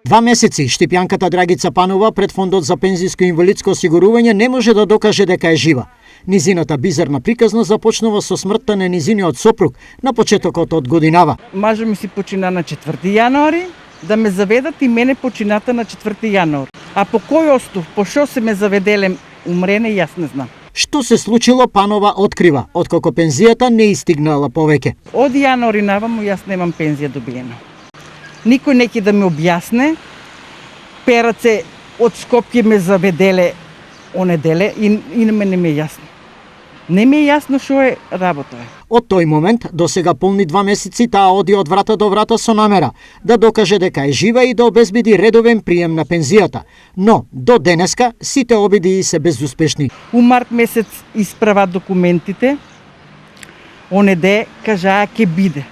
2 месеци Штипјанката Драгица Панова пред Фондот за пензиско и инвалидско осигурување не може да докаже дека е жива. Низината бизарна приказна започнува со смртта на низиниот сопруг на почетокот од годинава. Мажот ми си почина на 4 јануари, да ме заведат и мене почината на 4 јануари. А по кој остов, по што се ме заведеле умрене, јас не знам. Што се случило, Панова открива, откако пензијата не истигнала повеќе. Од јануари наваму јас немам пензија добиена. Никој неќе да ме објасне. Пераце од Скопје ме заведеле онеделе и на мене не ми е јасно. Не ми е јасно што е работа. Од тој момент до сега полни 2 месеци таа оди од врата до врата со намера да докаже дека е жива и да обезбеди редовен прием на пензијата. Но до денеска сите обиди се безуспешни. У март месец исправа документите. Онеде кажаа ќе биде.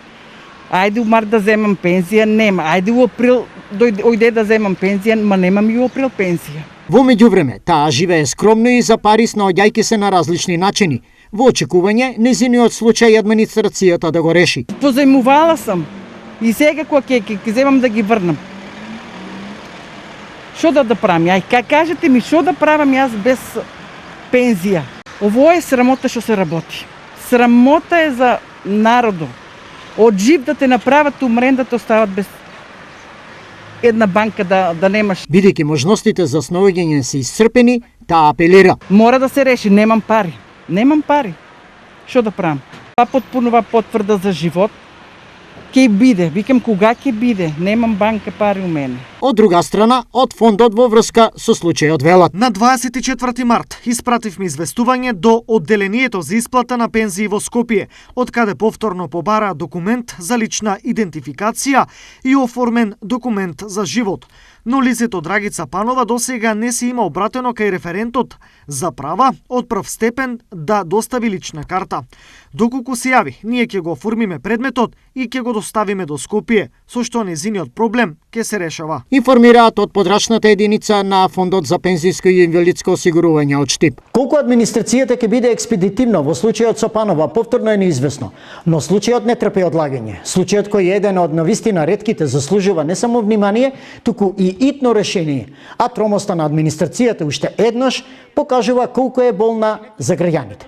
Ајде у март да земам пензија, нема. Ајде у април дојде да земам пензија, ма немам и у април пензија. Во меѓувреме, таа живее скромно и за пари снаоѓајќи се на различни начини, во очекување незиниот случај администрацијата да го реши. Позајмувала сам и сега кога ќе земам да ги врнам. Што да правам? Кажете ми што да правам јас без пензија? Ово е срамота што се работи. Срамота е за народот. Од жив да те направат умрен, да те остават без една банка да немаш. Бидејќи можностите за снаоѓање се исцрпени, таа апелира. Мора да се реши, немам пари. Немам пари. Што да правам? Па потпунува потврда за живот. Ке биде, викам кога ќе биде, немам банка пари у мене. Од друга страна, од фондот во врска со случајот велат. На 24 март испративме известување до одделението за исплата на пензии во Скопје, од каде повторно побара документ за лична идентификација и оформен документ за живот. Но лицето Драгица Панова досега не се има обратено кај референтот за права од прв степен да достави лична карта. Доколку се јави, ние ќе го оформиме предметот и ќе го доставиме до Скопје, со што незиниот проблем ќе се решава. Информираат од подрачната единица на Фондот за пензиско и инвалидско осигурување од Штип. Колку администрацијата ќе биде експедитивна во случајот со Панова повторно е неизвестно, но случајот не трпи одлагање. Случајот кој е еден од навистина ретките заслужува не само внимание, туку и итно решение, а тромоста на администрацијата уште еднаш покажува колку е болна за граѓаните.